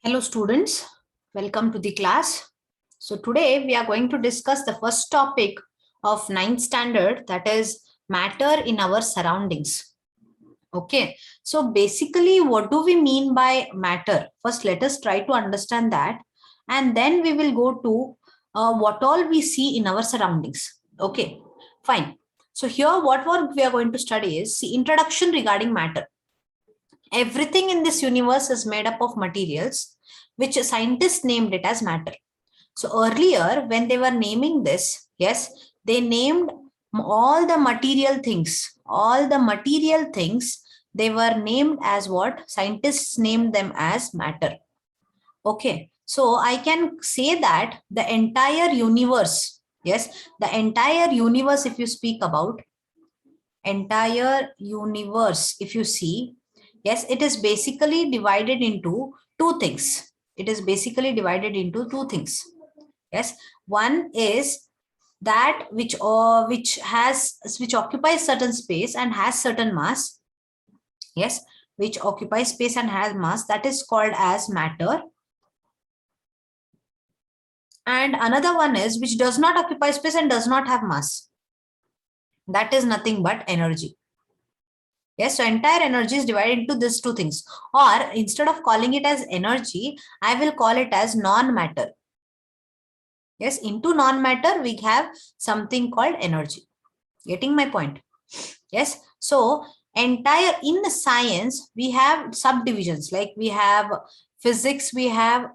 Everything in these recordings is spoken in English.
Hello students, welcome to the class. So today we are going to discuss the first topic of ninth standard, that is matter in our surroundings. Okay, so basically what do we mean by matter? First let us try to understand that, and then we will go to what all we see in our surroundings. Okay, fine. So here what we are going to study is the introduction regarding matter. Everything in this universe is made up of materials, which scientists named it as matter. So earlier, when they were naming this, yes, they named all the material things. All the material things, they were named as what? Scientists named them as matter. Okay. So I can say that the entire universe, yes, the entire universe, if you speak about entire universe, if you see, yes, it is basically divided into two things. It is basically divided into two things. Yes, one is that which occupies certain space and has certain mass. Yes, which occupies space and has mass, that is called as matter. And another one is which does not occupy space and does not have mass, that is nothing but energy. Yes, so entire energy is divided into these two things. Or instead of calling it as energy, I will call it as non-matter. Yes, into non-matter, we have something called energy. Getting my point? Yes, so entire in science, we have subdivisions, like we have physics, we have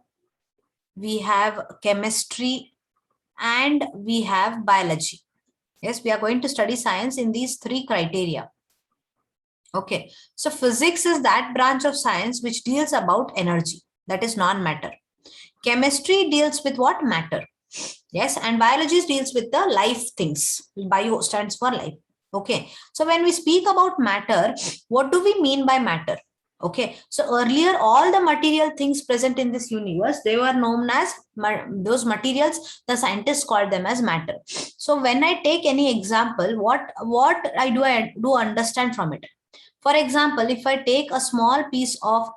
chemistry, and we have biology. Yes, we are going to study science in these three criteria. Okay, so physics is that branch of science which deals about energy, that is non-matter. Chemistry deals with what? Matter. Yes, and biology deals with the life things. Bio stands for life. Okay, so when we speak about matter, what do we mean by matter? Okay, so earlier all the material things present in this universe, they were known as those materials, the scientists called them as matter. So when I take any example, what I do understand from it. For example, if I take a small piece of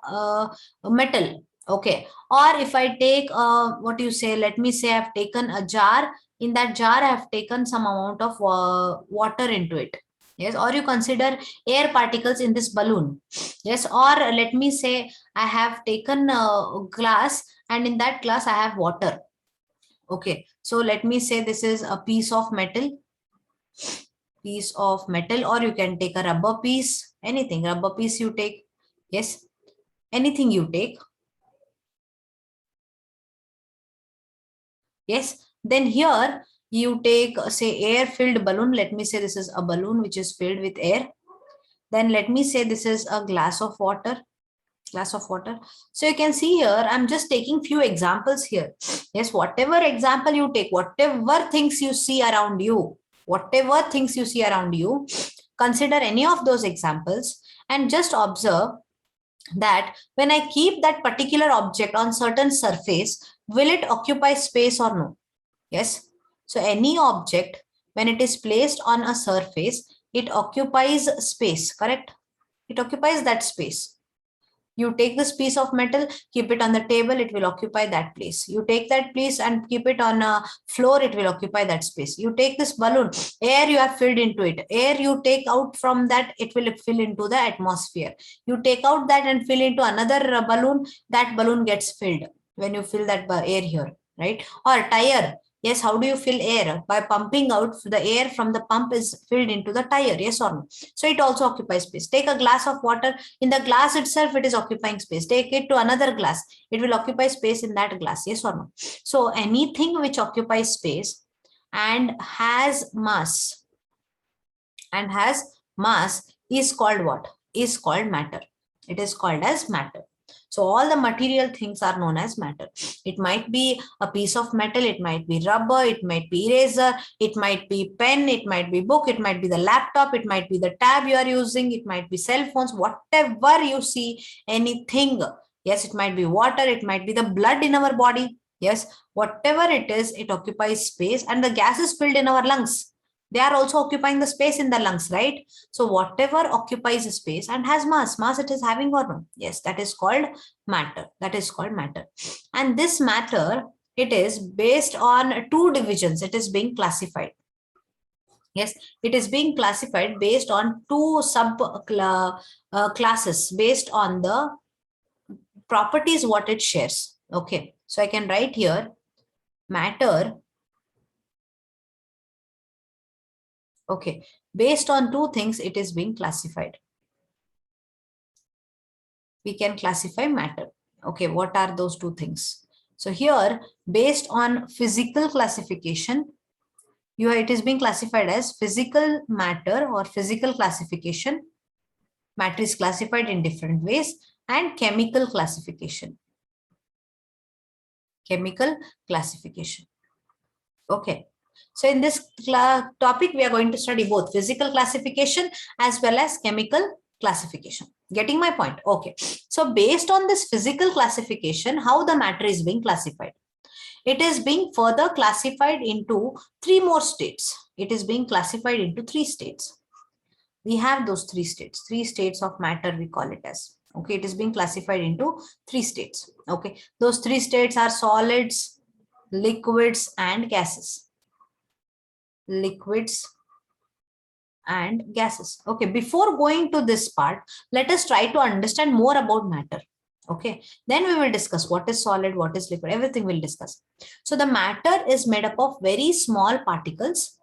metal, okay, or if I take what you say, let me say I've taken a jar. In that jar, I have taken some amount of water into it. Yes, or you consider air particles in this balloon. Yes, or let me say I have taken glass, and in that glass I have water. Okay, so let me say this is a piece of metal, or you can take a rubber piece, anything, rubber piece you take. Yes, anything you take. Yes, then here you take say air filled balloon. Let me say this is a balloon which is filled with air. Then let me say this is a glass of water. So you can see here I'm just taking few examples here. Yes, whatever example you take, whatever things you see around you, consider any of those examples and just observe that when I keep that particular object on certain surface, will it occupy space or no? Yes. So any object, when it is placed on a surface, it occupies space, correct? It occupies that space. You take this piece of metal, keep it on the table, it will occupy that place. You take that piece and keep it on a floor, it will occupy that space. You take this balloon, air you have filled into it. Air you take out from that, it will fill into the atmosphere. You take out that and fill into another balloon, that balloon gets filled when you fill that air here, right? Or tire. Yes, how do you fill air? By pumping out the air from the pump is filled into the tire, yes or no? So it also occupies space. Take a glass of water, in the glass itself it is occupying space. Take it to another glass, it will occupy space in that glass, yes or no? So anything which occupies space and has mass is called what? Is called matter. It is called as matter. So all the material things are known as matter. It might be a piece of metal, it might be rubber, it might be eraser, it might be pen, it might be book, it might be the laptop, it might be the tab you are using, it might be cell phones, whatever you see, anything. Yes, it might be water, it might be the blood in our body. Yes, whatever it is, it occupies space, and the gas is filled in our lungs. They are also occupying the space in the lungs, right? So whatever occupies a space and has mass it is having or no? Yes, that is called matter. That is called matter. And this matter, it is based on two divisions. It is being classified. Yes, it is being classified based on two sub classes based on the properties what it shares. Okay, so I can write here matter. Okay, based on two things it is being classified. We can classify matter. Okay, what are those two things? So here, based on physical classification, it is being classified as physical matter or physical classification. Matter is classified in different ways, and chemical classification. Chemical classification. Okay. So in this topic, we are going to study both physical classification as well as chemical classification. Getting my point? Okay. So based on this physical classification, how the matter is being classified? It is being further classified into three more states. It is being classified into three states. We have those three states of matter, we call it as. Okay, it is being classified into three states. Okay, those three states are solids, liquids, and gases. Liquids and gases. Okay, before going to this part, let us try to understand more about matter. Okay, then we will discuss what is solid, what is liquid, everything we'll discuss. So the matter is made up of very small particles,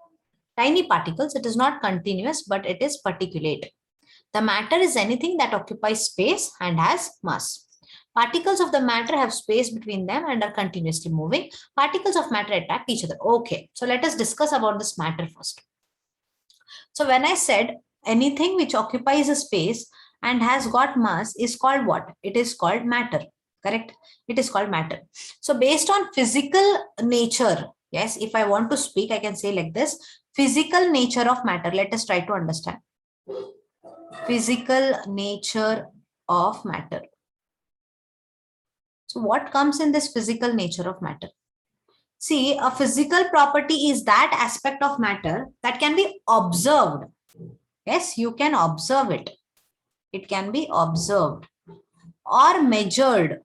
tiny particles. It is not continuous, but it is particulate. The matter is anything that occupies space and has mass. Particles of the matter have space between them and are continuously moving. Particles of matter attract each other. Okay, so let us discuss about this matter first. So when I said anything which occupies a space and has got mass is called what? It is called matter. Correct? It is called matter. So based on physical nature, yes, if I want to speak, I can say like this: physical nature of matter. Let us try to understand. Physical nature of matter. So what comes in this physical nature of matter? See, a physical property is that aspect of matter that can be observed. Yes, you can observe it. It can be observed or measured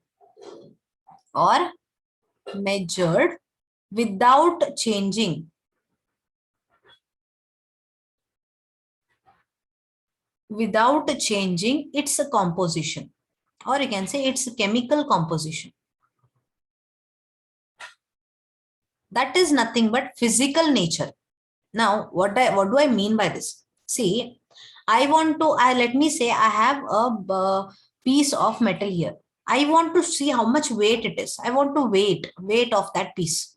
without changing. Without changing its composition, or you can say its chemical composition. That is nothing but physical nature. Now, what do I mean by this? See, let me say I have a piece of metal here. I want to see how much weight it is. I want to weight of that piece.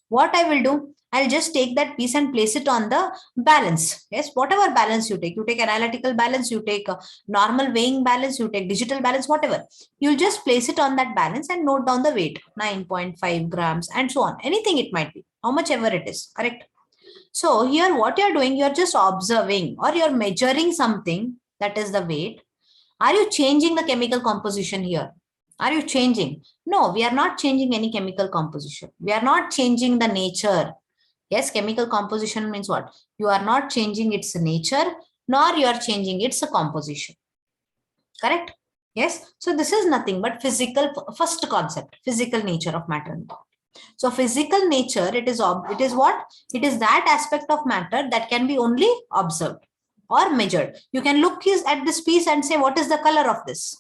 What I will do, I'll just take that piece and place it on the balance. Yes, whatever balance you take analytical balance, you take a normal weighing balance, you take digital balance, whatever. You'll just place it on that balance and note down the weight, 9.5 grams and so on. Anything it might be, how much ever it is, correct? So here what you're doing, you're just observing or you're measuring something, that is the weight. Are you changing the chemical composition here? Are you changing? No, we are not changing any chemical composition. We are not changing the nature. Yes, chemical composition means what? You are not changing its nature, nor you are changing its composition. Correct? Yes. So this is nothing but physical, first concept, physical nature of matter. So physical nature, it is what? It is that aspect of matter that can be only observed or measured. You can look at this piece and say, what is the color of this?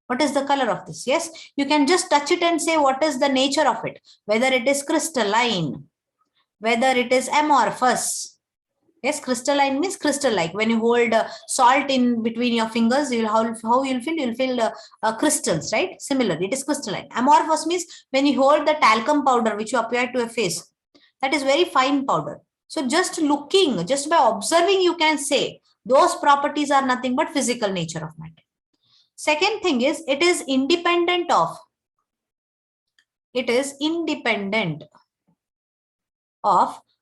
What is the color of this? Yes, you can just touch it and say, what is the nature of it? Whether it is crystalline, whether it is amorphous. Yes, crystalline means crystal-like. When you hold salt in between your fingers, how you'll feel? You'll feel crystals, right? Similarly, it is crystalline. Amorphous means when you hold the talcum powder which you apply to a face, that is very fine powder. So just looking, just by observing, you can say those properties are nothing but physical nature of matter. Second thing is, it is independent of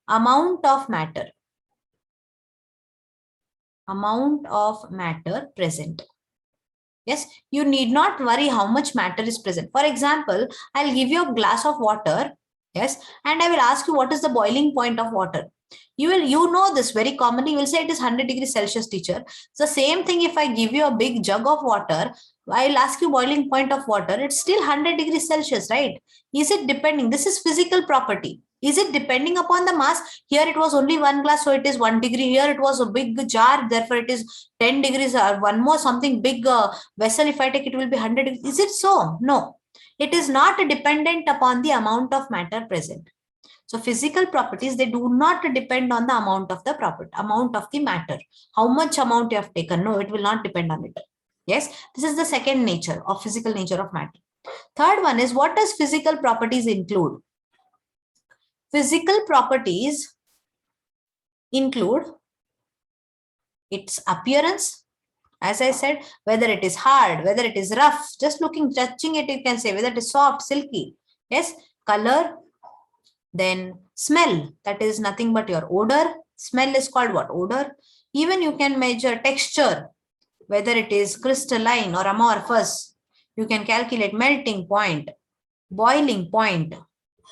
amount of matter. Amount of matter present. Yes, you need not worry how much matter is present. For example, I'll give you a glass of water. Yes, and I will ask you what is the boiling point of water. You know this very commonly. You will say it is 100 degrees Celsius, teacher. It's the same thing if I give you a big jug of water. I'll ask you boiling point of water. It's still 100 degrees Celsius, right? Is it depending? This is physical property. Is it depending upon the mass? Here it was only 1 glass, so it is 1 degree. Here it was a big jar, therefore it is 10 degrees. Or one more something big vessel, if I take it will be 100 degrees. Is it so? No. It is not dependent upon the amount of matter present. So physical properties, they do not depend on the amount of the amount of the matter. How much amount you have taken? No, it will not depend on it. Yes, this is the second nature of physical nature of matter. Third one is, what does physical properties include? Physical properties include its appearance. As I said, whether it is hard, whether it is rough, just touching it, you can say whether it is soft, silky. Yes, color, then smell, that is nothing but your odor. Smell is called what? Odor. Even you can measure texture, whether it is crystalline or amorphous. You can calculate melting point, boiling point,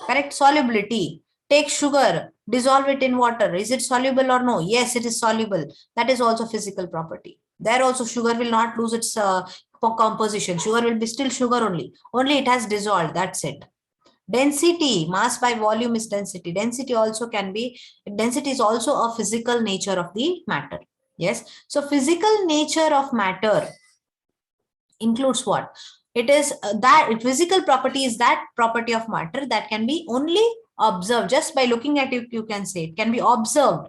correct? Solubility. Take sugar, dissolve it in water. Is it soluble or no? Yes, it is soluble. That is also physical property. There also sugar will not lose its composition. Sugar will be still sugar only. Only it has dissolved. That's it. Density, mass by volume is density. Density also can be, density is also a physical nature of the matter. Yes. So physical nature of matter includes what? It is that physical property is that property of matter that can be only observed just by looking at it. You can say it can be observed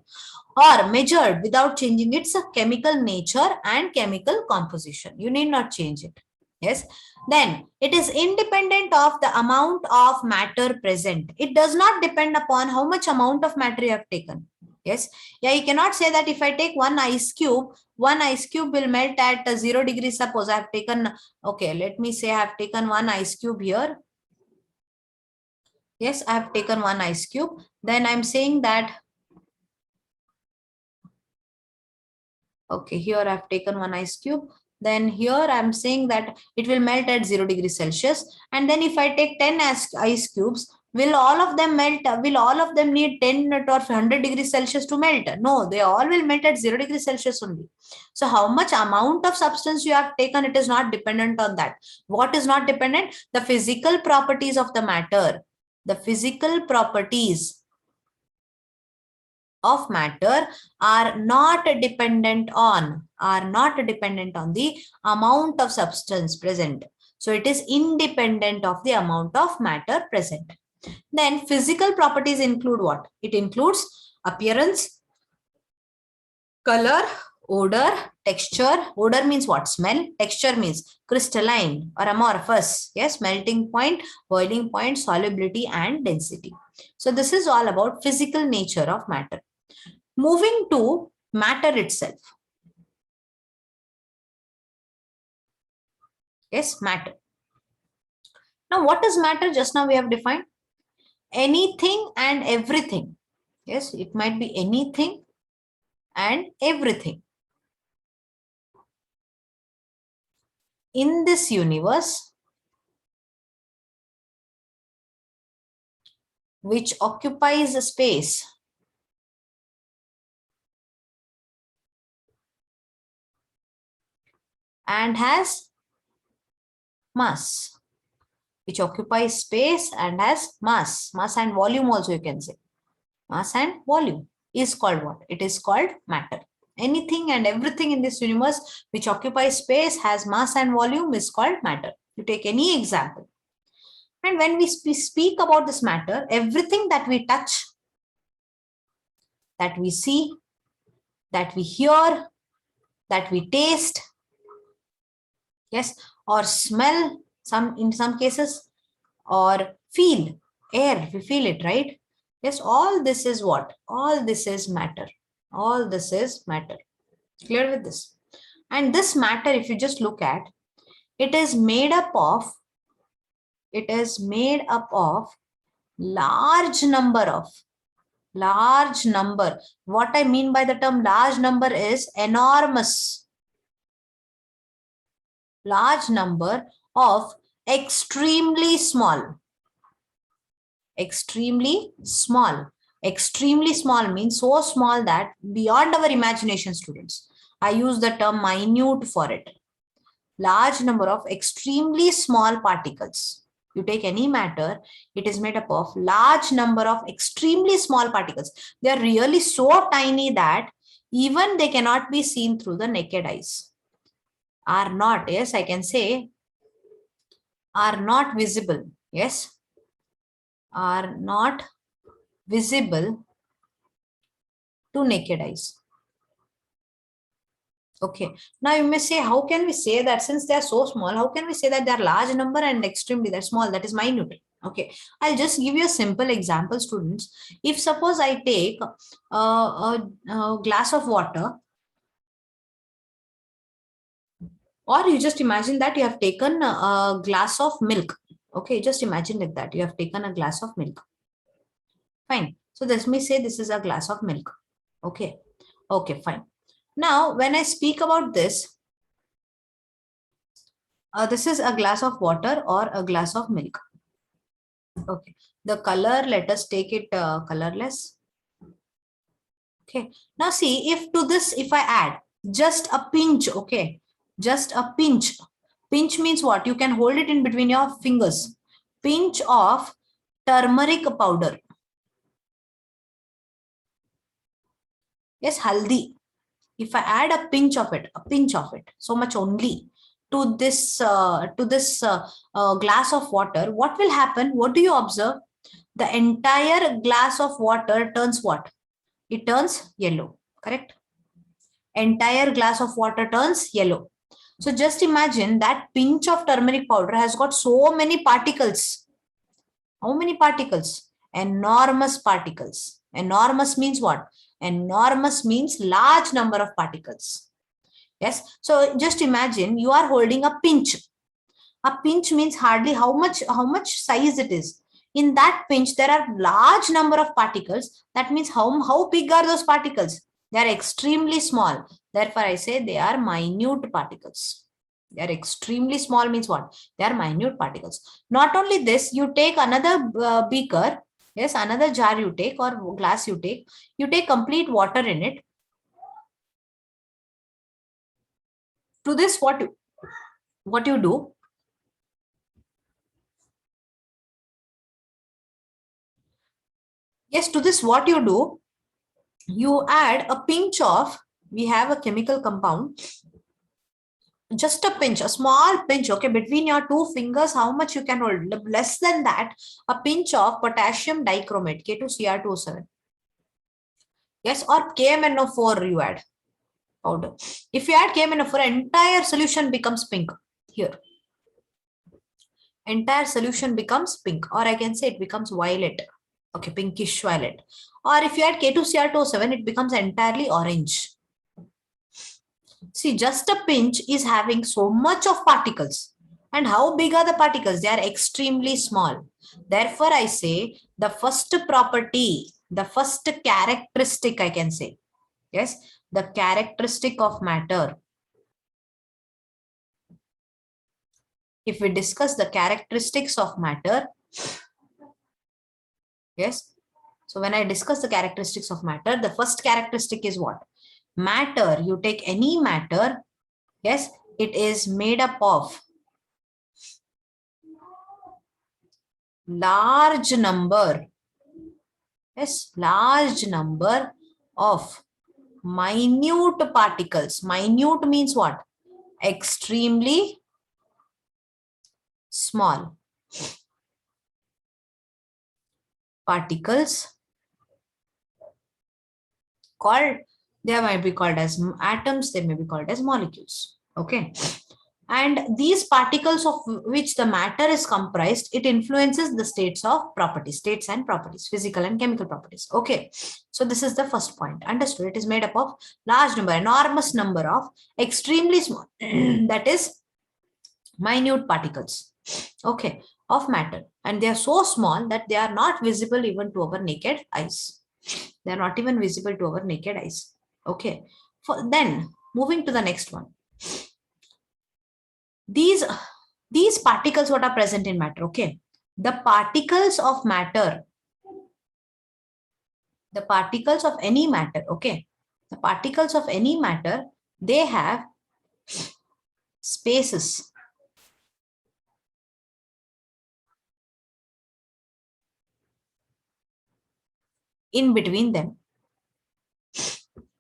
or measured without changing its chemical nature and chemical composition. You need not change it. Yes. Then it is independent of the amount of matter present. It does not depend upon how much amount of matter you have taken. Yes. Yeah, you cannot say that if I take one ice cube will melt at 0 degrees. Suppose I have taken, okay, let me say I have taken one ice cube here. Yes, I have taken one ice cube. Then I'm saying that, okay, here I have taken one ice cube. Then here I'm saying that it will melt at 0 degrees Celsius. And then if I take 10 ice cubes, will all of them melt? Will all of them need 10 or 100 degrees Celsius to melt? No, they all will melt at 0 degrees Celsius only. So how much amount of substance you have taken, it is not dependent on that. What is not dependent? The physical properties of the matter. The physical properties of matter are not dependent on the amount of substance present. So it is independent of the amount of matter present. Then physical properties include what? It includes appearance, color, odor, texture. Odor means what? Smell. Texture means crystalline or amorphous. Yes, melting point, boiling point, solubility, and density. So this is all about physical nature of matter. Moving to matter itself. Yes, matter. Now, what is matter? Just now we have defined anything and everything. Yes, it might be anything and everything in this universe which occupies a space and has mass, which occupies space and has mass and volume also, you can say. Mass and volume is called what? It is called matter. Anything and everything in this universe which occupies space, has mass and volume is called matter. You take any example. And when we speak about this matter, everything that we touch, that we see, that we hear, that we taste, yes, or smell, in some cases, or feel, air, we feel it, right? Yes, all this is what? All this is matter. All this is matter. Clear with this? And this matter, if you just look at, it is made up of large number. What I mean by the term large number is enormous. Large number of extremely small. Extremely small means so small that beyond our imagination, students. I use the term minute for it. Large number of extremely small particles. You take any matter, it is made up of large number of extremely small particles. They are really so tiny that even they cannot be seen through the naked eyes. Are not, yes, I can say, are not visible. Yes, are not visible to naked eyes. Okay. Now you may say, how can we say that since they are so small, how can we say that they are large number and extremely they're small, that is minute? Okay. I'll just give you a simple example, students. If suppose I take a glass of water, or you just imagine that you have taken a glass of milk. Okay. Just imagine like that. You have taken a glass of milk. Fine. So let me say this is a glass of milk. Okay. Okay, fine. Now, when I speak about this is a glass of water or a glass of milk. Okay. The color, let us take it colorless. Okay. Now see, if to this, if I add just a pinch, okay, just a pinch. Pinch means what? You can hold it in between your fingers. Pinch of turmeric powder. Yes, haldi. If I add a pinch of it, so much only to this glass of water, what will happen? What do you observe? The entire glass of water turns what? It turns yellow, correct? Entire glass of water turns yellow. So just imagine that pinch of turmeric powder has got so many particles. How many particles? Enormous particles. Enormous means what? Enormous means large number of particles. Yes. So just imagine you are holding a pinch. A pinch means hardly how much size it is. In that pinch, there are large number of particles. That means how big are those particles? They are extremely small. Therefore, I say they are minute particles. They are extremely small means what? They are minute particles. Not only this, you take another beaker. Yes, another jar you take or glass you take. You take complete water in it. To this, what you do? Yes, to this, what you do? You add a pinch of, we have a chemical compound, just a pinch, a small pinch, okay, between your two fingers, how much you can hold? Less than that, a pinch of potassium dichromate, K2Cr2O7. Yes, or KMNO4 you add powder. If you add KMNO4, entire solution becomes pink here. Entire solution becomes pink, or I can say it becomes violet. Okay, pinkish violet. Or if you add K2Cr2O7, it becomes entirely orange. See, just a pinch is having so much of particles. And how big are the particles? They are extremely small. Therefore, I say the first property, the first characteristic, I can say. Yes, the characteristic of matter. If we discuss the characteristics of matter, yes. So when I discuss the characteristics of matter, the first characteristic is what? Matter, you take any matter, yes, it is made up of large number, yes, large number of minute particles. Minute means what? Extremely small particles called, they might be called as atoms, they may be called as molecules. Okay. And these particles of which the matter is comprised, it influences the states of properties, states and properties, physical and chemical properties. Okay. So this is the first point. Understood? It is made up of large number, enormous number of extremely small, that is minute particles. Okay. Of matter. And they are so small that they are not visible even to our naked eyes. They are not even visible to our naked eyes. Okay. Then moving to the next one. These particles, what are present in matter? Okay. The particles of matter, the particles of any matter, okay, the particles of any matter, they have spaces in between them.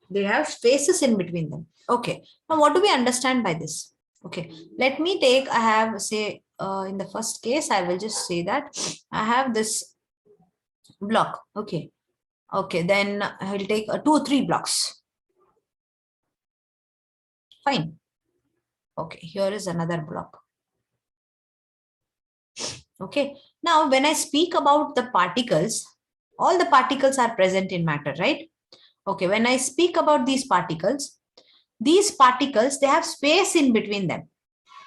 They have spaces in between them. Okay, now what do we understand by this? Okay, let me take, I have say, in the first case, I will just say that I have this block. Okay, okay, then I will take 2 or 3 blocks. Fine. Okay, here is another block. Okay, now when I speak about the particles, all the particles are present in matter, right? Okay, when I speak about these particles, they have space in between them.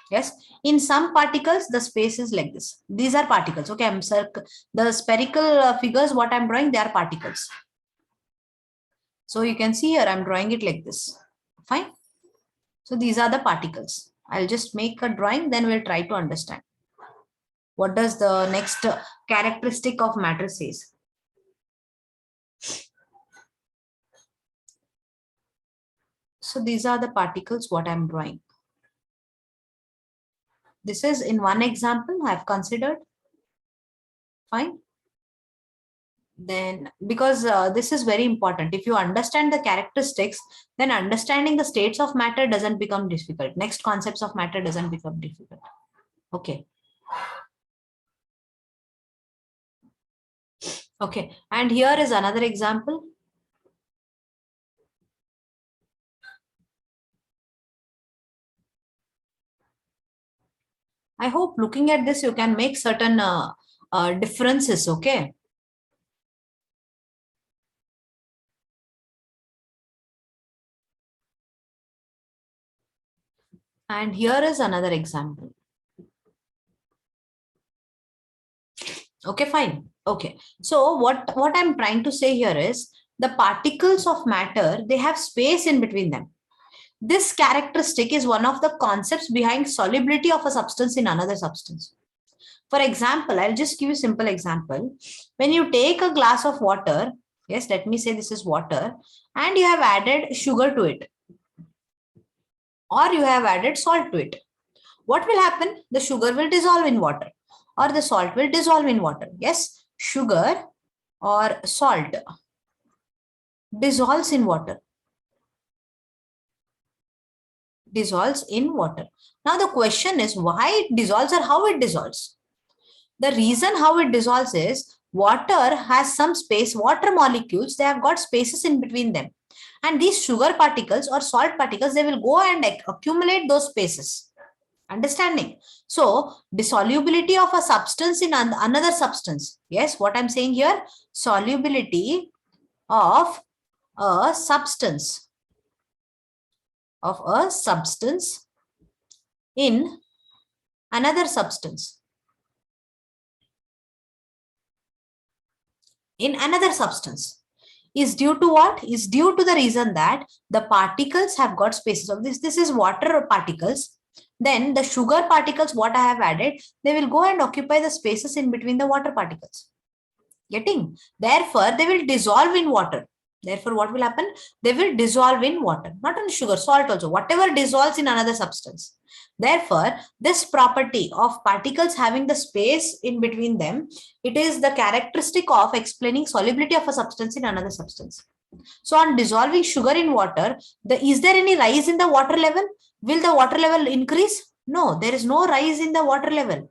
Yes, in some particles, the space is like this. These are particles. Okay, the spherical figures, what I'm drawing, they are particles. So you can see here, I'm drawing it like this. Fine. So these are the particles. I'll just make a drawing, then we'll try to understand. What does the next characteristic of matter says? So these are the particles, what I'm drawing. This is in one example I've considered. Fine. Then because this is very important, if you understand the characteristics, then understanding the states of matter doesn't become difficult. Next concepts of matter doesn't become difficult. Okay. Okay, and here is another example. I hope looking at this you can make certain differences. Okay. And here is another example. Okay, fine. Okay. So what I'm trying to say here is the particles of matter, they have space in between them. This characteristic is one of the concepts behind solubility of a substance in another substance. For example, I'll just give you a simple example. When you take a glass of water, yes, let me say this is water, and you have added sugar to it, or you have added salt to it. What will happen? The sugar will dissolve in water, or the salt will dissolve in water. Yes, sugar or salt dissolves in water. Dissolves in water. Now the question is why it dissolves or how it dissolves. The reason how it dissolves is water has some space, water molecules, they have got spaces in between them. And these sugar particles or salt particles, they will go and accumulate those spaces. Understanding? So, dissolubility of a substance in another substance. Yes, what I'm saying here, solubility of a substance. Of a substance in another substance. In another substance is due to what? Is due to the reason that the particles have got spaces of this. This is water particles. Then the sugar particles, what I have added, they will go and occupy the spaces in between the water particles. Getting? Therefore, they will dissolve in water. Therefore, what will happen? They will dissolve in water, not only sugar, salt also, whatever dissolves in another substance. Therefore, this property of particles having the space in between them, it is the characteristic of explaining solubility of a substance in another substance. So on dissolving sugar in water, is there any rise in the water level? Will the water level increase? No, there is no rise in the water level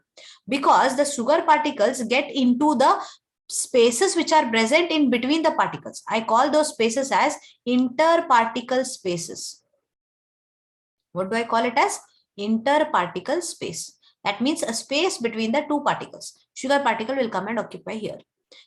because the sugar particles get into the spaces which are present in between the particles. I call those spaces as interparticle spaces. What do I call it as? Interparticle space. That means a space between the two particles. Sugar particle will come and occupy here.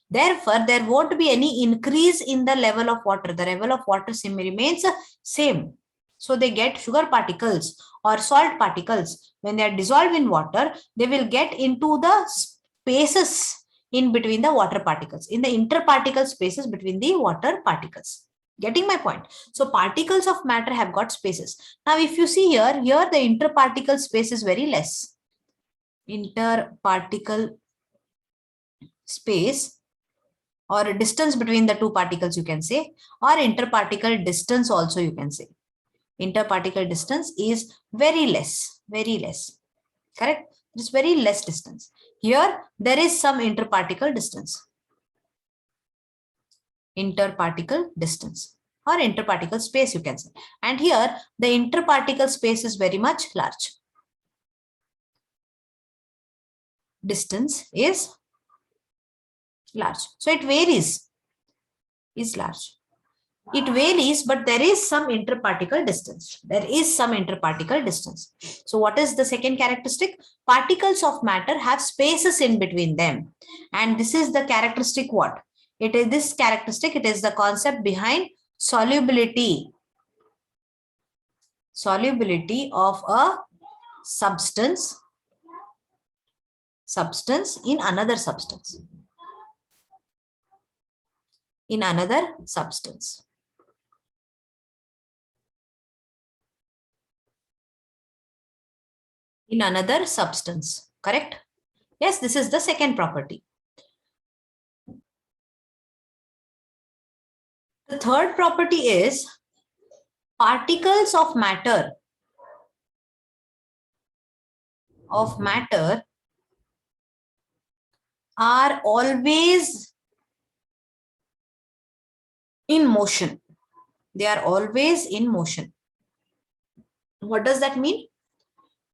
Therefore, there won't be any increase in the level of water. The level of water remains same. So they get sugar particles or salt particles. When they are dissolved in water, they will get into the spaces in between the water particles, in the interparticle spaces between the water particles. Getting my point? So particles of matter have got spaces. Now, if you see here the interparticle space is very less. Interparticle space or a distance between the two particles, you can say, or interparticle distance also you can say. Interparticle distance is very less, correct? It's very less distance. Here, there is some interparticle distance. Interparticle distance or interparticle space you can say. And here, the interparticle space is very much large. Distance is large. So it varies, is large. It varies, but there is some interparticle distance. There is some interparticle distance. So what is the second characteristic? Particles of matter have spaces in between them. And this is the characteristic what? It is this characteristic, it is the concept behind solubility. Solubility of a substance in another substance. In another substance. In another substance, correct? Yes, this is the second property. The third property is particles of matter are always in motion. They are always in motion. What does that mean?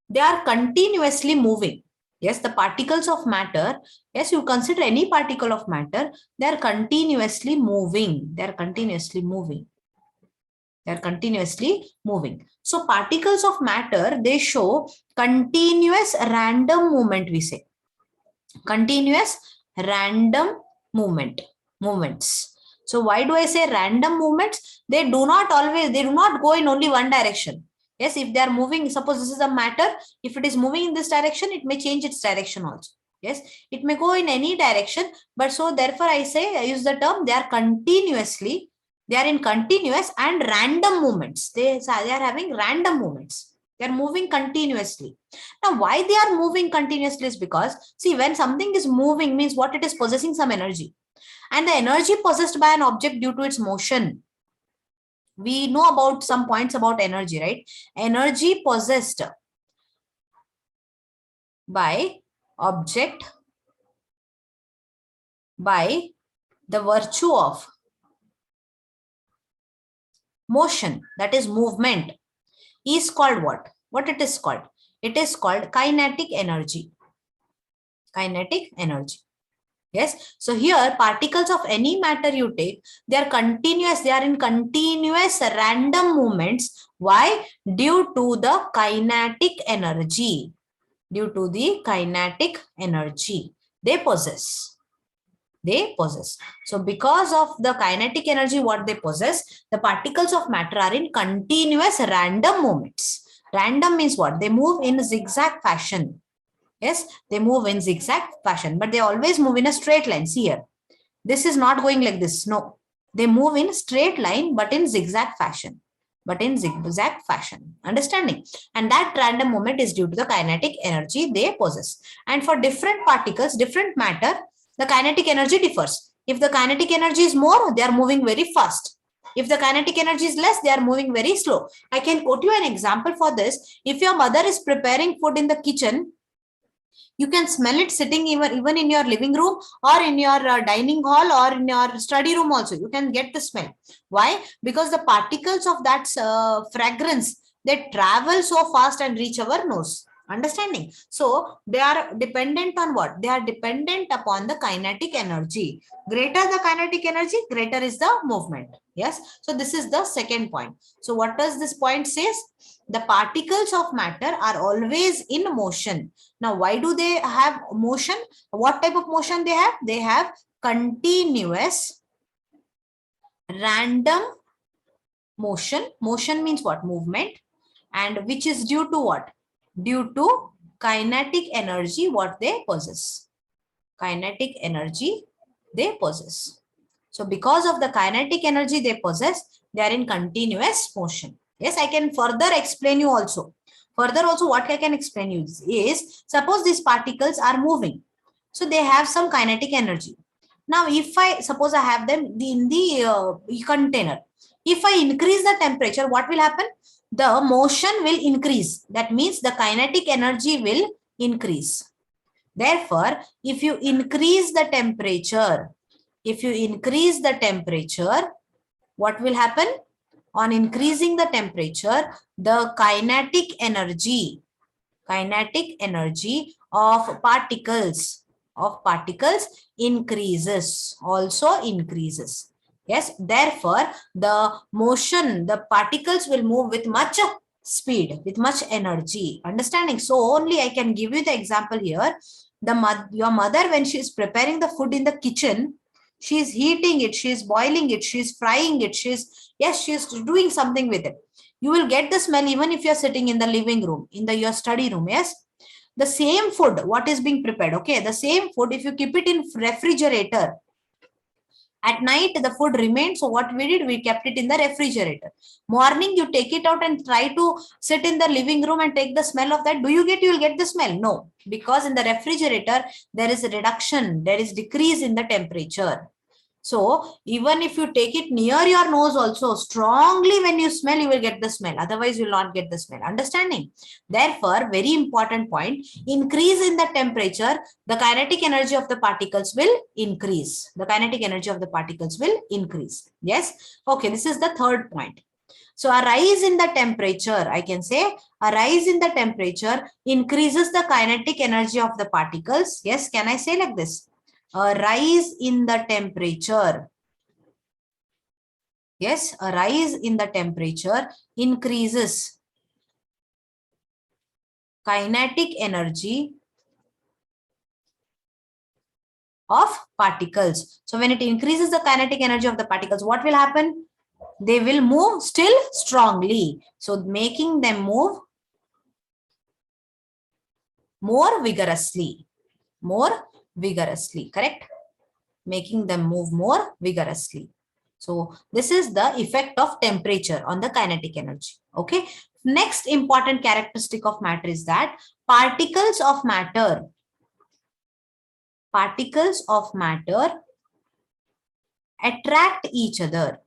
They are continuously moving. Yes, the particles of matter, yes, you consider any particle of matter, they are continuously moving. They are continuously moving. They are continuously moving. So particles of matter, they show continuous random movement, we say. Continuous random movements. So why do I say random movements? They do not go in only one direction. Yes, if they are moving, suppose this is a matter, if it is moving in this direction, it may change its direction also. Yes, it may go in any direction, but so therefore I use the term they are in continuous and random movements. They are having random movements. They are moving continuously. Now, why they are moving continuously is because, see, when something is moving means what? It is possessing some energy. And the energy possessed by an object due to its motion. We know about some points about energy, right? Energy possessed by object by the virtue of motion, that is movement, is called what? What it is called? It is called kinetic energy. Kinetic energy. Yes. So here particles of any matter you take, they are continuous. They are in continuous random movements. Why? Due to the kinetic energy. Due to the kinetic energy they possess. So because of the kinetic energy what they possess, the particles of matter are in continuous random movements. Random means what? They move in zigzag fashion. Yes, they move in zigzag fashion, but they always move in a straight line. See here, this is not going like this. No, they move in straight line, but in zigzag fashion. Understanding? And that random movement is due to the kinetic energy they possess. And for different particles, different matter, the kinetic energy differs. If the kinetic energy is more, they are moving very fast. If the kinetic energy is less, they are moving very slow. I can quote you an example for this. If your mother is preparing food in the kitchen, you can smell it sitting even in your living room or in your dining hall or in your study room also. You can get the smell. Why? Because the particles of that fragrance, they travel so fast and reach our nose. Understanding? So they are dependent on what? They are dependent upon the kinetic energy. Greater the kinetic energy, greater is the movement. Yes. So this is the second point. So what does this point says? The particles of matter are always in motion. Now, why do they have motion? What type of motion they have? They have continuous random motion. Motion means what? Movement. And which is due to what? Due to kinetic energy what they possess. Kinetic energy they possess. So because of the kinetic energy they possess, they are in continuous motion. Yes, I can further explain you also. Further also what I can explain you is, suppose these particles are moving. So they have some kinetic energy. Now, if I suppose I have them in the container, if I increase the temperature, what will happen? The motion will increase. That means the kinetic energy will increase. Therefore, if you increase the temperature, what will happen? On increasing the temperature, the kinetic energy of particles increases, also increases. Yes, therefore the particles will move with much speed, with much energy. Understanding? So only I can give you the example here. Your mother, when she is preparing the food in the kitchen, she is heating it, she is boiling it, she is frying it, she is doing something with it. You will get the smell even if you are sitting in the living room, in your study room. Yes, the same food, what is being prepared, okay, the same food, if you keep it in refrigerator, at night the food remained. So what we did, we kept it in the refrigerator. Morning you take it out and try to sit in the living room and take the smell of that. You will get the smell? No, because in the refrigerator there is a reduction, there is decrease in the temperature. So even if you take it near your nose also, strongly when you smell, you will get the smell. Otherwise, you will not get the smell. Understanding? Therefore, very important point, increase in the temperature, the kinetic energy of the particles will increase. The kinetic energy of the particles will increase. Yes. Okay, this is the third point. So a rise in the temperature, I can say a rise in the temperature increases the kinetic energy of the particles. Yes, can I say like this? A rise in the temperature. Yes, a rise in the temperature increases kinetic energy of particles. So when it increases the kinetic energy of the particles, what will happen? They will move still strongly. So making them move more vigorously, correct? Making them move more vigorously. So this is the effect of temperature on the kinetic energy. Okay. Next important characteristic of matter is that particles of matter attract each other.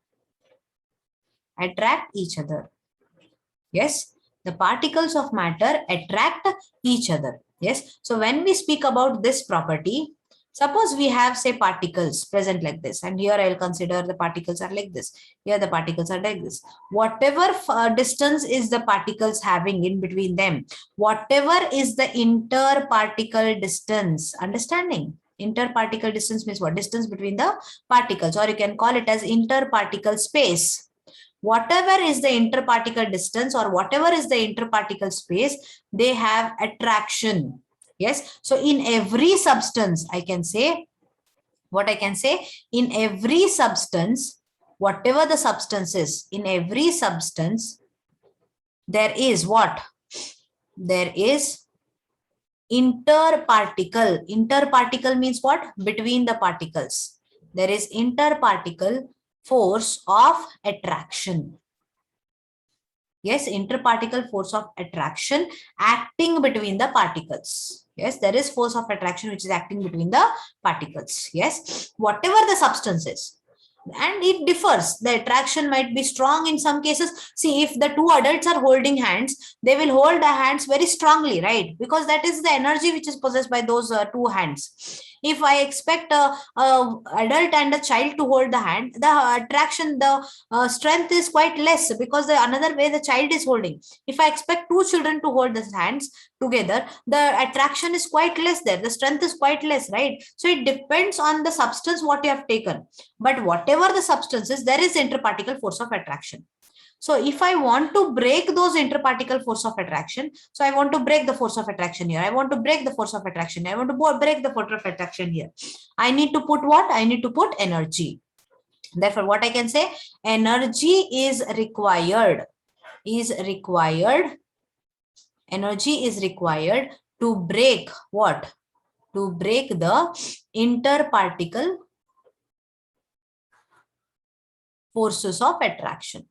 Yes, the particles of matter attract each other. Yes. So when we speak about this property, suppose we have, say, particles present like this, and here I'll consider the particles are like this. Here the particles are like this. Whatever distance is the particles having in between them, whatever is the interparticle distance, understanding? Interparticle distance means what? Distance between the particles, or you can call it as interparticle space. Whatever is the interparticle distance or whatever is the interparticle space, they have attraction. Yes. So in every substance, I can say, in every substance, whatever the substance is, in every substance, there is what? There is interparticle. Interparticle means what? Between the particles. There is interparticle force of attraction. Yes, interparticle force of attraction acting between the particles. Yes, there is force of attraction which is acting between the particles. Yes, whatever the substance is. And it differs. The attraction might be strong in some cases. See, if the two adults are holding hands, they will hold the hands very strongly, right? Because that is the energy which is possessed by those two hands. If I expect a adult and a child to hold the hand, the attraction, the strength is quite less, because the another way the child is holding. If I expect two children to hold the hands together, the attraction is quite less there. The strength is quite less, right? So it depends on the substance what you have taken. But whatever the substance is, there is interparticle force of attraction. So if I want to break those interparticle force of attraction, so I want to break the force of attraction here. I want to break the force of attraction here. I want to break the force of attraction here. I need to put what? I need to put energy. Therefore, what I can say, energy is required. Energy is required to break what? To break the interparticle forces of attraction.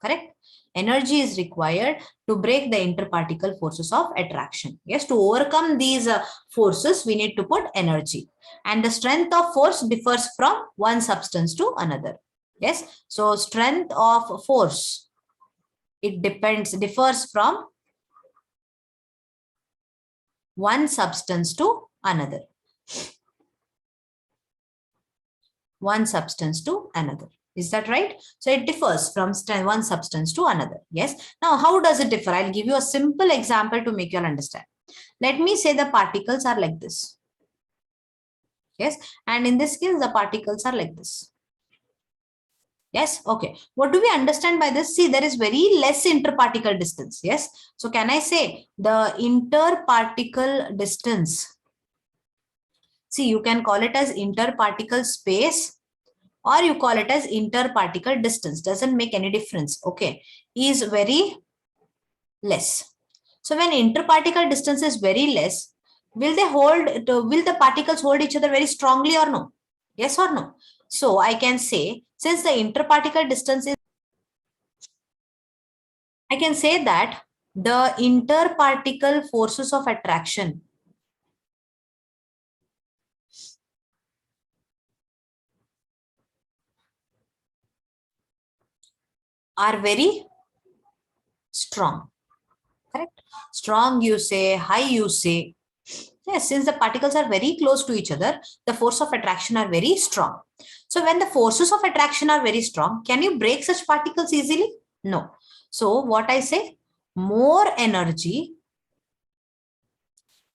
Correct? Energy is required to break the interparticle forces of attraction. Yes, to overcome these forces, we need to put energy. And the strength of force differs from one substance to another. Yes, so strength of force, it differs from one substance to another. One substance to another. Is that right? So it differs from one substance to another. Yes. Now, how does it differ? I'll give you a simple example to make you understand. Let me say the particles are like this. Yes. And in this case, the particles are like this. Yes. Okay. What do we understand by this? See, there is very less interparticle distance. Yes. So can I say the interparticle distance? See, you can call it as interparticle space, or you call it as interparticle distance, doesn't make any difference. Okay, is very less. So when interparticle distance is very less, will the particles hold each other very strongly or no? Yes or no? So I can say, since the interparticle distance is, I can say that the interparticle forces of attraction are very strong. Correct? Strong you say, high you say. Yes, since the particles are very close to each other, the force of attraction are very strong. So when the forces of attraction are very strong, can you break such particles easily? No. So what I say, more energy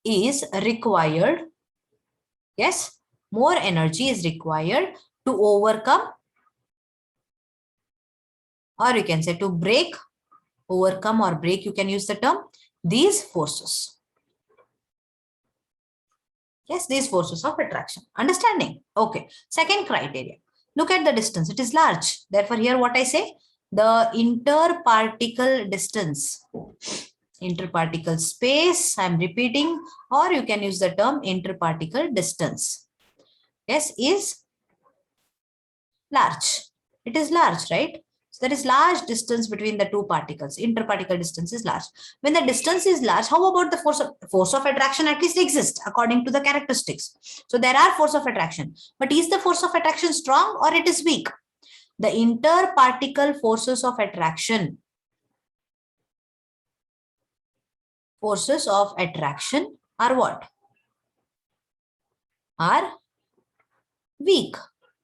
is required. Yes, more energy is required to overcome, or you can say to break, overcome or break, you can use the term, these forces. Yes, these forces of attraction. Understanding? Okay. Second criteria. Look at the distance. It is large. Therefore, here what I say, the interparticle distance, interparticle space, I'm repeating, or you can use the term interparticle distance. Yes, is large. It is large, right? So there is large distance between the two particles. Interparticle distance is large. When the distance is large, how about the force of attraction at least exists according to the characteristics. So there are force of attraction, but is the force of attraction strong or it is weak? The interparticle forces of attraction, are what? Are weak,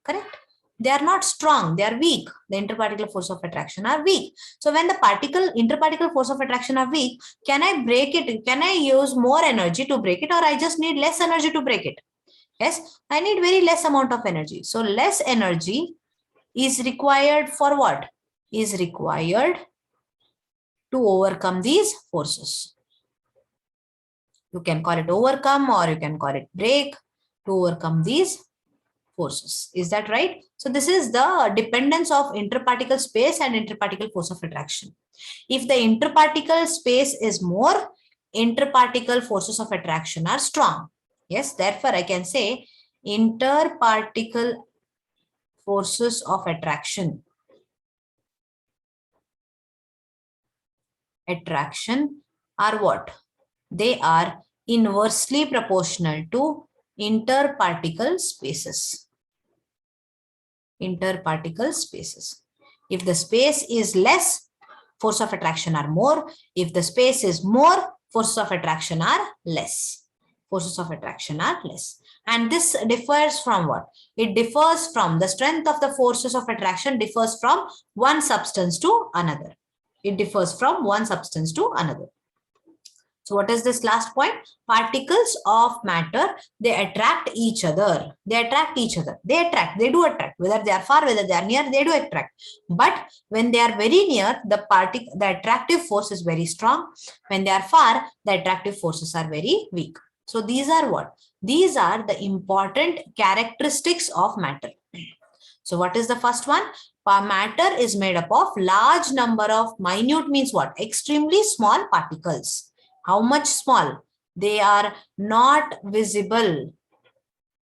correct? They are not strong, they are weak. The interparticle force of attraction are weak. So when the interparticle force of attraction are weak, can I break it? Can I use more energy to break it, or I just need less energy to break it? Yes, I need very less amount of energy. So less energy is required for what? Is required to overcome these forces. You can call it overcome, or you can call it break, to overcome these forces. Is that right? So this is the dependence of interparticle space and interparticle force of attraction. If the interparticle space is more, interparticle forces of attraction are strong. Yes, therefore I can say interparticle forces of attraction are what? They are inversely proportional to interparticle spaces. Interparticle spaces. If the space is less, force of attraction are more. If the space is more, forces of attraction are less. Forces of attraction are less. And this differs from what? It differs from the strength of the forces of attraction differs from one substance to another. It differs from one substance to another. So what is this last point? Particles of matter, they attract each other. They attract each other. They do attract. Whether they are far, whether they are near, they do attract. But when they are very near, the attractive force is very strong. When they are far, the attractive forces are very weak. So these are what? These are the important characteristics of matter. So what is the first one? Matter is made up of large number of minute means what? Extremely small particles. How much small? They are not visible.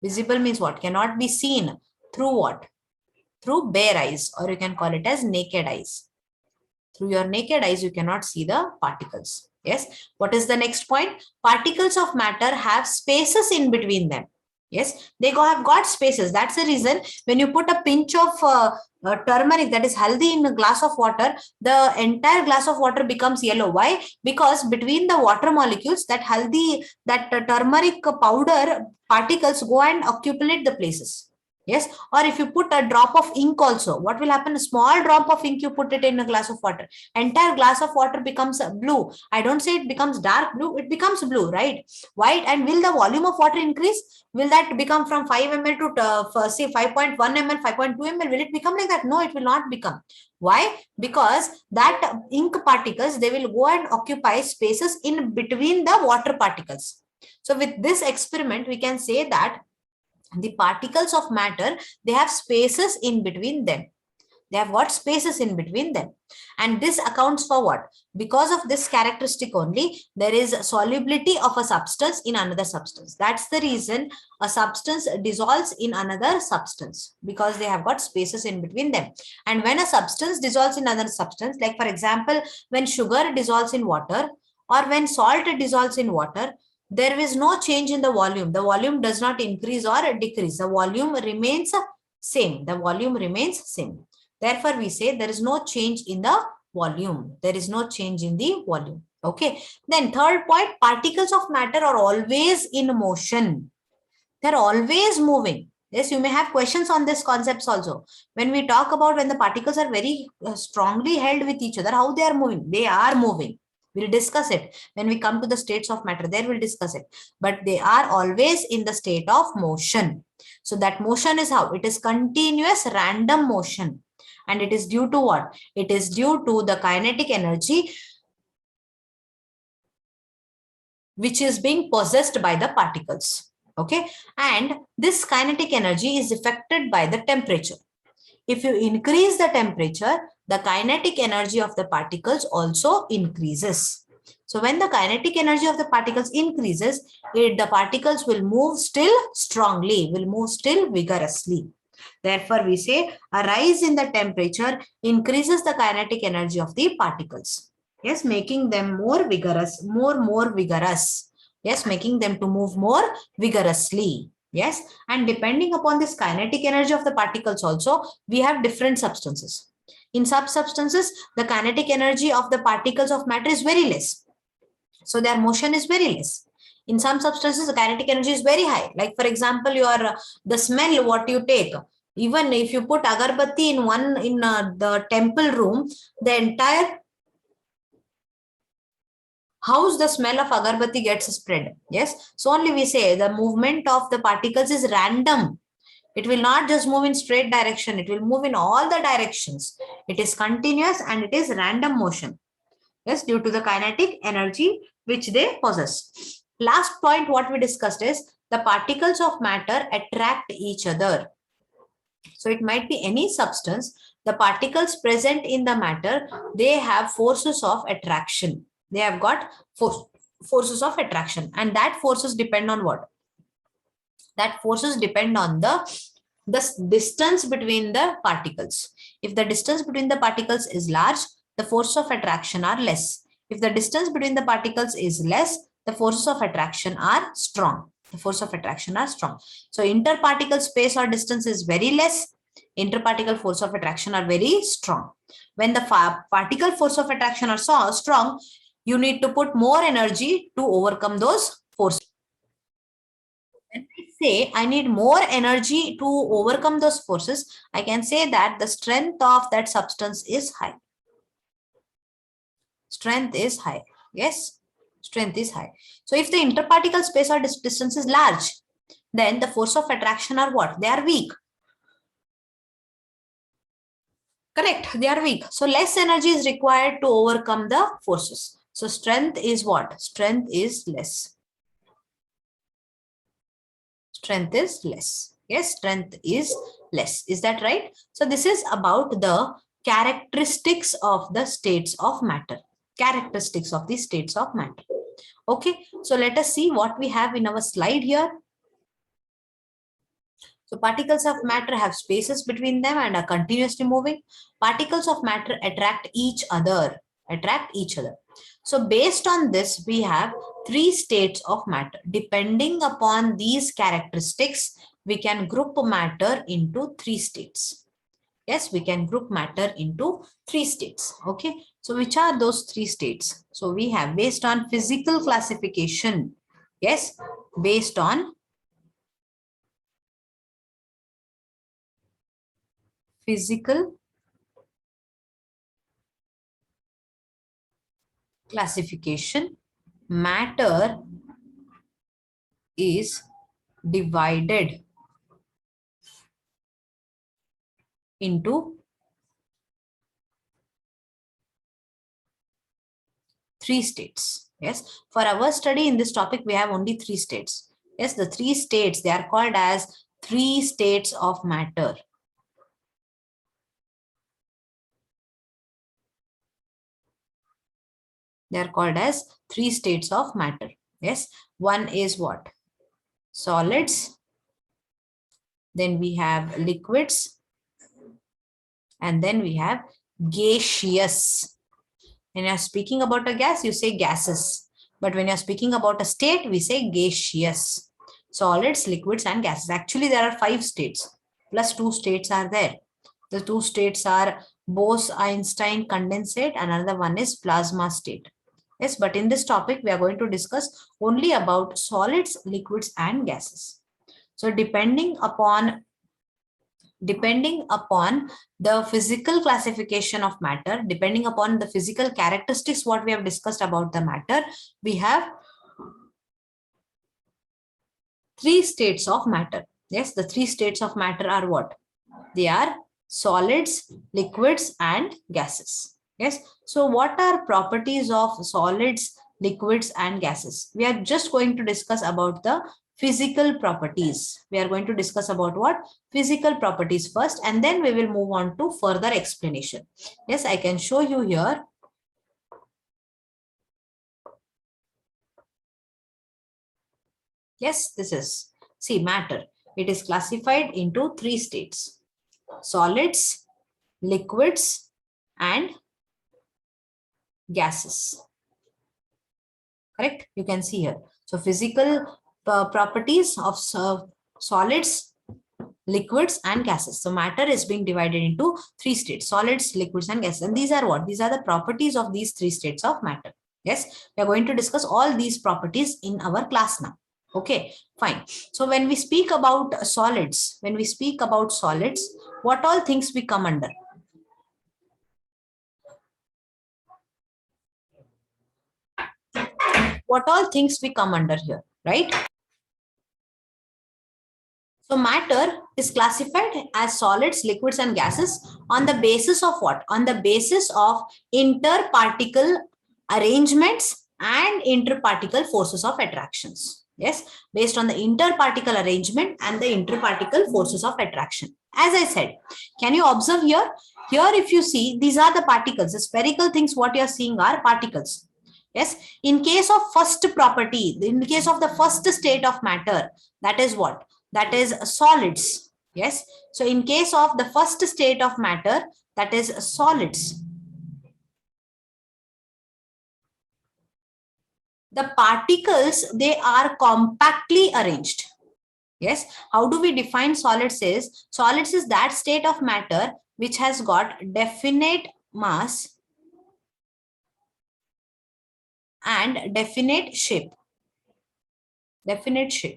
Visible means what? Cannot be seen. Through what? Through bare eyes, or you can call it as naked eyes. Through your naked eyes, you cannot see the particles. Yes. What is the next point? Particles of matter have spaces in between them. Yes, they have got spaces. That's the reason when you put a pinch of turmeric, that is haldi, in a glass of water, the entire glass of water becomes yellow. Why? Because between the water molecules, that haldi, that turmeric powder particles go and accumulate the places. Yes, or if you put a drop of ink also, what will happen? A small drop of ink, you put it in a glass of water, entire glass of water becomes blue. I don't say it becomes dark blue, it becomes blue, right? White. And will the volume of water increase? Will that become from 5 ml to say 5.1 ml, 5.2 ml? Will it become like that? No, it will not become. Why? Because that ink particles, they will go and occupy spaces in between the water particles. So with this experiment, we can say that the particles of matter, they have spaces in between them. They have got spaces in between them. And this accounts for what? Because of this characteristic only, there is solubility of a substance in another substance. That's the reason a substance dissolves in another substance, because they have got spaces in between them. And when a substance dissolves in another substance, like for example, when sugar dissolves in water or when salt dissolves in water, there is no change in the volume. The volume does not increase or decrease. The volume remains same. The volume remains same. Therefore, we say there is no change in the volume. There is no change in the volume. Okay. Then third point, particles of matter are always in motion. They're always moving. Yes, you may have questions on these concepts also. When we talk about when the particles are very strongly held with each other, how they are moving? They are moving. We'll discuss it when we come to the states of matter. There we'll discuss it. But they are always in the state of motion. So that motion is how? It is continuous random motion. And it is due to what? It is due to the kinetic energy which is being possessed by the particles. Okay. And this kinetic energy is affected by the temperature. If you increase the temperature, the kinetic energy of the particles also increases. So when the kinetic energy of the particles increases, the particles will move still strongly, will move still vigorously. Therefore, we say a rise in the temperature increases the kinetic energy of the particles. Yes, making them more vigorous, more vigorous. Yes, making them to move more vigorously. Yes, and depending upon this kinetic energy of the particles also, we have different substances. In some substances, the kinetic energy of the particles of matter is very less. So their motion is very less. In some substances, the kinetic energy is very high. Like for example, the smell what you take. Even if you put agarbatti in the temple room, the entire house, the smell of agarbatti gets spread. Yes. So only we say the movement of the particles is random. It will not just move in straight direction. It will move in all the directions. It is continuous and it is random motion. Yes, due to the kinetic energy which they possess. Last point what we discussed is the particles of matter attract each other. So it might be any substance. The particles present in the matter, they have forces of attraction. They have got forces of attraction, and that forces depend on what? That forces depend on the distance between the particles. If the distance between the particles is large, the forces of attraction are less. If the distance between the particles is less, the forces of attraction are strong. The force of attraction are strong. So interparticle space or distance is very less. Interparticle force of attraction are very strong. When the particle force of attraction are so strong, you need to put more energy to overcome those forces. When I say I need more energy to overcome those forces, I can say that the strength of that substance is high. Strength is high. Yes, strength is high. So if the interparticle space or distance is large, then the force of attraction are what? They are weak. Correct, they are weak. So less energy is required to overcome the forces. So strength is what? Strength is less. Strength is less. Yes, strength is less. Is that right? So this is about the characteristics of the states of matter. Characteristics of the states of matter. Okay, so let us see what we have in our slide here. So particles of matter have spaces between them and are continuously moving. Particles of matter attract each other. So based on this, we have three states of matter. Depending upon these characteristics, we can group matter into three states. Yes, we can group matter into three states. Okay, so which are those three states? So we have, based on physical classification. Yes, based on physical classification, matter is divided into three states. Yes, for our study in this topic, we have only three states. Yes, the three states, they are called as three states of matter. They are called as three states of matter. Yes, one is what? Solids. Then we have liquids. And then we have gaseous. When you're speaking about a gas, you say gases. But when you're speaking about a state, we say gaseous. Solids, liquids, and gases. Actually, there are 5 states. Plus 2 states are there. The 2 states are Bose-Einstein condensate, and another one is plasma state. Yes, but in this topic, we are going to discuss only about solids, liquids, and gases. So depending upon the physical classification of matter, depending upon the physical characteristics, what we have discussed about the matter, we have 3 states of matter. Yes, the 3 states of matter are what? They are solids, liquids, and gases. Yes, so what are properties of solids, liquids, and gases? We are just going to discuss about the physical properties. We are going to discuss about what? Physical properties first, and then we will move on to further explanation. Yes, I can show you here. Yes, this is, see, matter. It is classified into 3 states: solids, liquids, and gases. Correct? You can see here. So physical properties of solids, liquids, and gases. So matter is being divided into 3 states: solids, liquids, and gases. And these are what? These are the properties of these 3 states of matter. Yes, we are going to discuss all these properties in our class now. Okay, fine. So when we speak about solids, what all things we come under? What all things we come under here, right? So matter is classified as solids, liquids, and gases on the basis of what? On the basis of interparticle arrangements and interparticle forces of attractions. Yes, based on the interparticle arrangement and the interparticle forces of attraction. As I said, can you observe here? Here, if you see, these are the particles. The spherical things, what you are seeing are particles. Yes, in case of first property, in case of the first state of matter, that is what? That is solids. Yes, so in case of the first state of matter, that is solids, the particles, they are compactly arranged. Yes, how do we define solids? Solids is that state of matter which has got definite mass and definite shape. Definite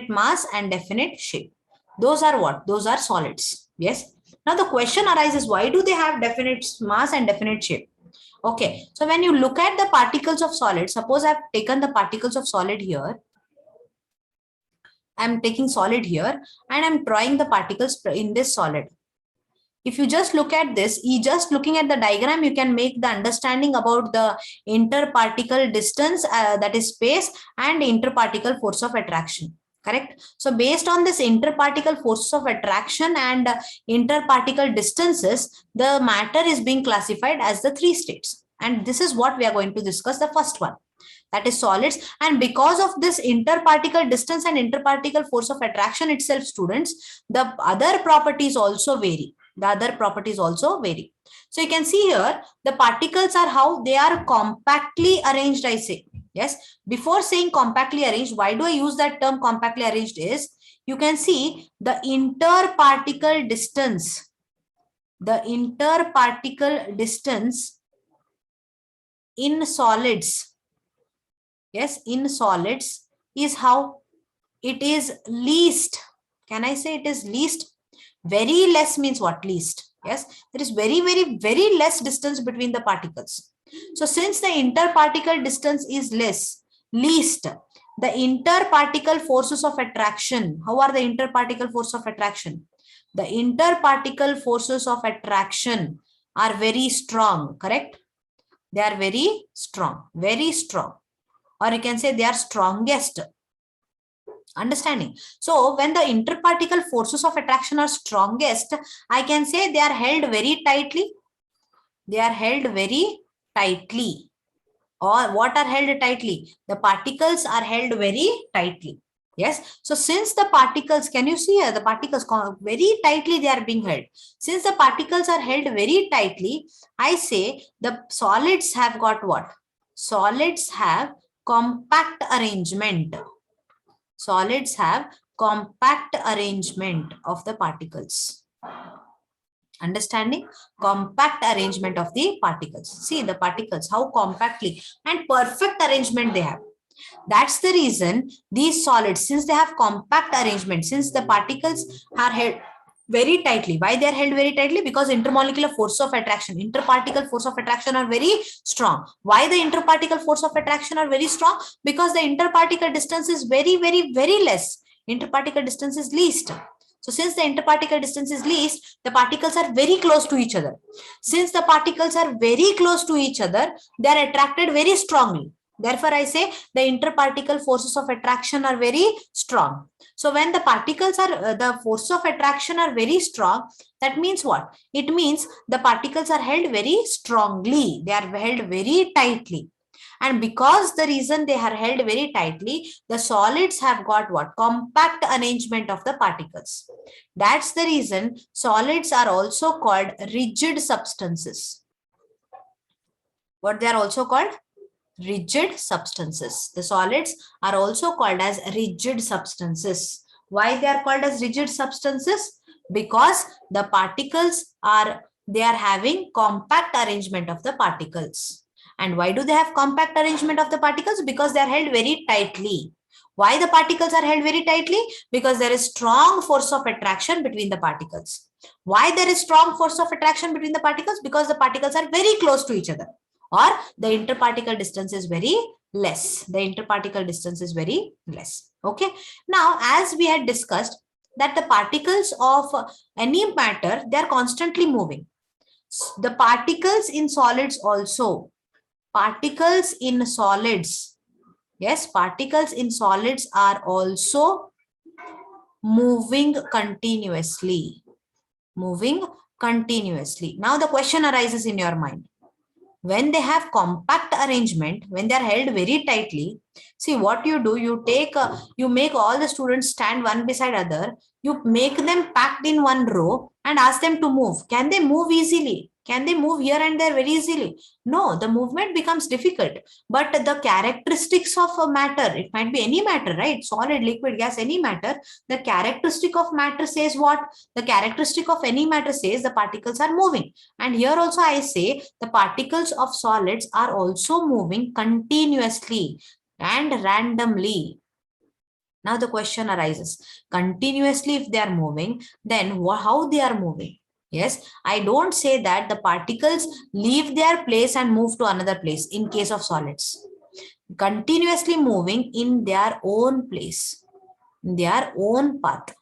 mass and definite shape. Those are what? Those are solids. Yes. Now the question arises, why do they have definite mass and definite shape? Okay. So when you look at the particles of solid, suppose I've taken the particles of solid here. I'm taking solid here and I'm drawing the particles in this solid. If you just look at this, just looking at the diagram, you can make the understanding about the interparticle distance, that is space, and interparticle force of attraction. Correct? So based on this interparticle forces of attraction and interparticle distances, the matter is being classified as the 3 states. And this is what we are going to discuss, the first one. that is solids. And because of this interparticle distance and interparticle force of attraction itself, students, the other properties also vary. The other properties also vary. So you can see here, the particles are how they are compactly arranged, I say. Yes, before saying compactly arranged, why do I use that term compactly arranged is, you can see the interparticle distance. The interparticle distance in solids, yes, in solids is how it is least. Can I say it is least? Very less means what? Least. Yes, there is very, very, very less distance between the particles. So since the interparticle distance is least, the interparticle forces of attraction, how are the interparticle force of attraction? The interparticle forces of attraction are very strong, correct? They are very strong, or you can say they are strongest. Understanding? So when the interparticle forces of attraction are strongest, I can say they are held very tightly. They are held very tightly. Or what are held tightly? The particles are held very tightly. Yes. So since the particles, can you see here, the particles very tightly they are being held. Since the particles are held very tightly, I say the solids have got what? Solids have compact arrangement. Solids have compact arrangement of the particles. Understanding? Compact arrangement of the particles. See the particles, how compactly and perfect arrangement they have. That's the reason these solids, since they have compact arrangement, since the particles are held very tightly. Why they are held very tightly? Because intermolecular force of attraction, interparticle force of attraction are very strong. Why the interparticle force of attraction are very strong? Because the interparticle distance is very, very, very less. Interparticle distance is least. So since the interparticle distance is least, the particles are very close to each other. Since the particles are very close to each other, they are attracted very strongly. Therefore, I say the interparticle forces of attraction are very strong. So when the particles are, the forces of attraction are very strong, that means what? It means the particles are held very strongly. They are held very tightly. And because the reason they are held very tightly, the solids have got what? Compact arrangement of the particles. That's the reason solids are also called rigid substances. What they are also called? Rigid substances. The solids are also called as rigid substances. Why they are called as rigid substances? Because the particles are, they are having compact arrangement of the particles. And why do they have compact arrangement of the particles? Because they are held very tightly. Why the particles are held very tightly? Because there is strong force of attraction between the particles. Why there is strong force of attraction between the particles? Because the particles are very close to each other, or the interparticle distance is very less. The interparticle distance is very less. Okay. Now, as we had discussed that the particles of any matter, they are constantly moving. The particles in solids also, particles in solids, yes, particles in solids are also moving continuously. Moving continuously. Now the question arises in your mind. When they have compact arrangement, when they are held very tightly, see what you do, you take, you make all the students stand one beside other, you make them packed in one row and ask them to move. Can they move easily? Can they move here and there very easily? No, the movement becomes difficult. But the characteristics of a matter, it might be any matter, right? Solid, liquid, gas, any matter. The characteristic of matter says what? The characteristic of any matter says the particles are moving. And here also I say the particles of solids are also moving continuously and randomly. Now the question arises, continuously if they are moving, then how they are moving? Yes, I don't say that the particles leave their place and move to another place in case of solids. Continuously moving in their own place, in their own path.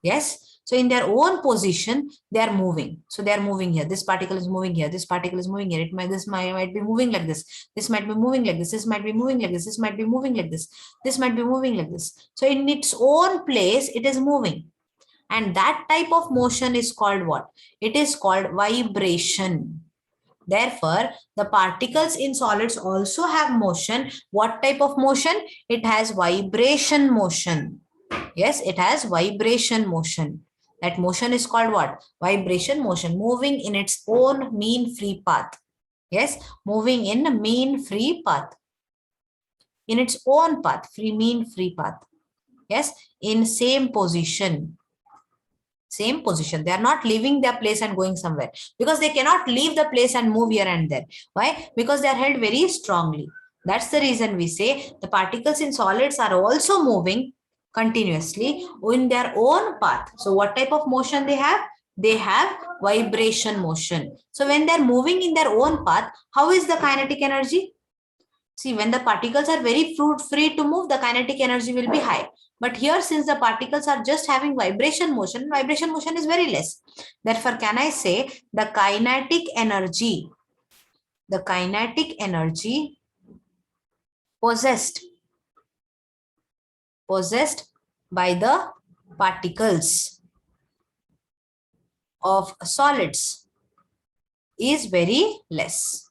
Yes, so in their own position, they are moving. So they are moving here. This particle is moving here. This particle is moving here. This might be moving like this. This might be moving like this. This might be moving like this. This might be moving like this. This might be moving like this. So in its own place, it is moving. And that type of motion is called what? It is called vibration. Therefore, the particles in solids also have motion. What type of motion? It has vibration motion. Yes, it has vibration motion. That motion is called what? Vibration motion, moving in its own mean free path. Yes, moving in a mean free path. In its own path, mean free path. Yes, in same position. Same position. They are not leaving their place and going somewhere, because they cannot leave the place and move here and there. Why? Because they are held very strongly. That's the reason we say the particles in solids are also moving continuously in their own path. So what type of motion they have? They have vibration motion. So when they're moving in their own path, how is the kinetic energy? See, when the particles are very free to move, the kinetic energy will be high. But here, since the particles are just having vibration motion is very less. Therefore, can I say the kinetic energy possessed by the particles of solids is very less.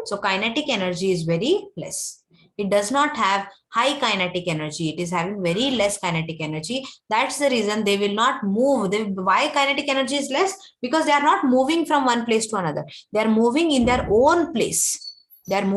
So kinetic energy is very less. It does not have high kinetic energy. It is having very less kinetic energy. That's the reason they will not move. Why kinetic energy is less? Because they are not moving from one place to another. They are moving in their own place. And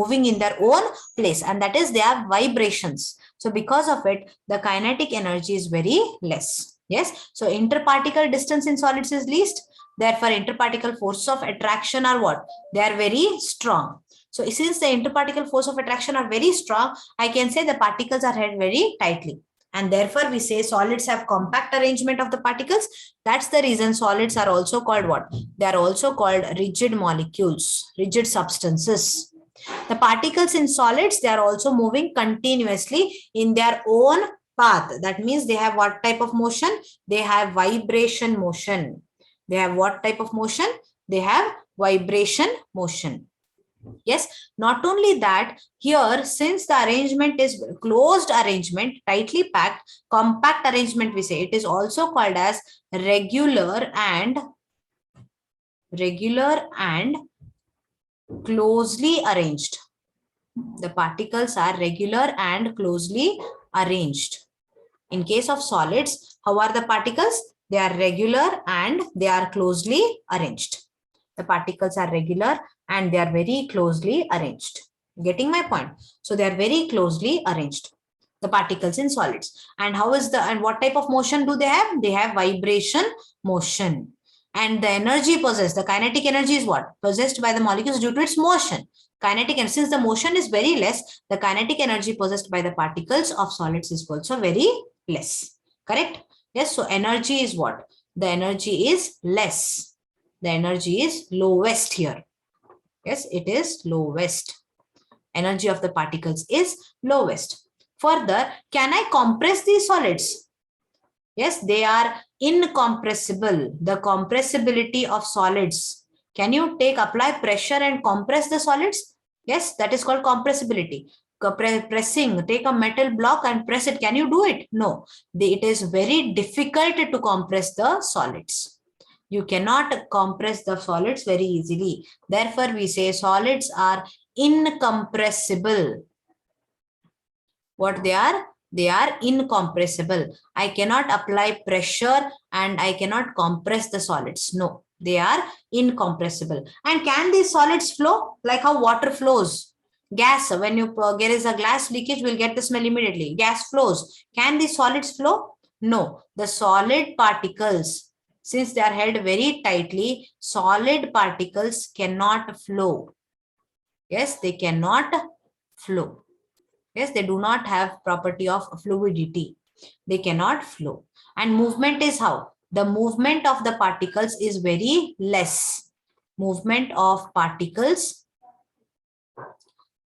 that is their vibrations. So because of it, the kinetic energy is very less. Yes. So interparticle distance in solids is least. Therefore, interparticle force of attraction are what? They are very strong. So since the interparticle force of attraction are very strong, I can say the particles are held very tightly. And therefore, we say solids have compact arrangement of the particles. That's the reason solids are also called what? They are also called rigid molecules, rigid substances. The particles in solids, they are also moving continuously in their own path. That means they have what type of motion? They have vibration motion. They have what type of motion? They have vibration motion. Yes, not only that, here, since the arrangement is closed arrangement, tightly packed, compact arrangement, we say, it is also called as regular and closely arranged. The particles are regular and closely arranged. In case of solids, how are the particles? They are regular and they are closely arranged. The particles are regular and they are very closely arranged. Getting my point? So they are very closely arranged, the particles in solids. And what type of motion do they have? They have vibration motion. And the energy possessed, the kinetic energy is what? Possessed by the molecules due to its motion. Kinetic, and since the motion is very less, the kinetic energy possessed by the particles of solids is also very less. Correct? Yes. So energy is what? The energy is less. The energy is lowest here. Yes, it is lowest. Energy of the particles is lowest. Further, can I compress these solids? Yes, they are incompressible. The compressibility of solids. Can you apply pressure and compress the solids? Yes, that is called compressibility. Pressing, take a metal block and press it. Can you do it? No. It is very difficult to compress the solids. You cannot compress the solids very easily. Therefore, we say solids are incompressible. What they are? They are incompressible. I cannot apply pressure and I cannot compress the solids. No, they are incompressible. And can these solids flow? Like how water flows? Gas, when there is a glass leakage, we'll get the smell immediately. Gas flows. Can these solids flow? No. The solid particles, since they are held very tightly, solid particles cannot flow. Yes, they cannot flow. Yes, they do not have property of fluidity. They cannot flow. And movement is how? The movement of the particles is very less. Movement of particles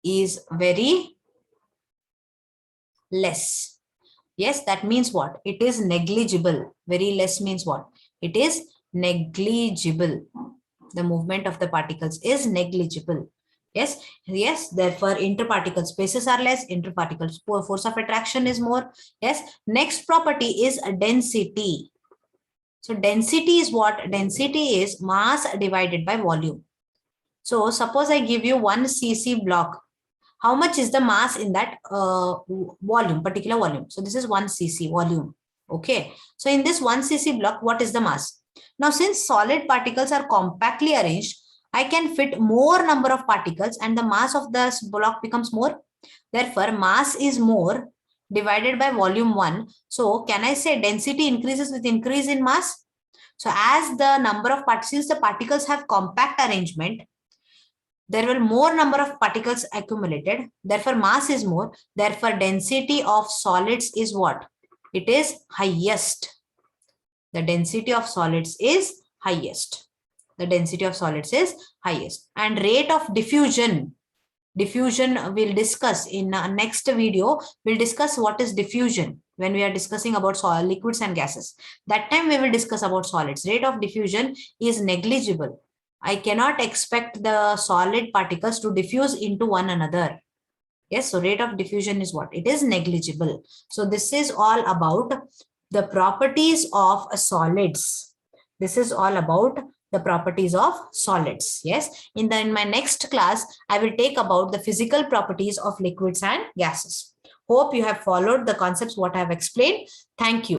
is very less. Yes, that means what? It is negligible. Very less means what? It is negligible. The movement of the particles is negligible. Yes, yes, therefore interparticle spaces are less, interparticle force of attraction is more. Yes, next property is density. So density is what? Density is mass divided by volume. So suppose I give you 1 cc block. How much is the mass in that volume, particular volume? So this is 1 cc volume. Okay. So in this 1 cc block, what is the mass? Now, since solid particles are compactly arranged, I can fit more number of particles and the mass of the block becomes more. Therefore, mass is more divided by volume 1. So can I say density increases with increase in mass? So as the number of particles, the particles have compact arrangement, there will more number of particles accumulated. Therefore, mass is more. Therefore, density of solids is what? It is highest. The density of solids is highest. The density of solids is highest. And rate of diffusion. Diffusion we'll discuss in next video. We'll discuss what is diffusion when we are discussing about solid liquids and gases. That time we will discuss about solids. Rate of diffusion is negligible. I cannot expect the solid particles to diffuse into one another. Yes, so rate of diffusion is what? It is negligible. So this is all about the properties of solids. This is all about the properties of solids. Yes, in my next class, I will take about the physical properties of liquids and gases. Hope you have followed the concepts what I have explained. Thank you.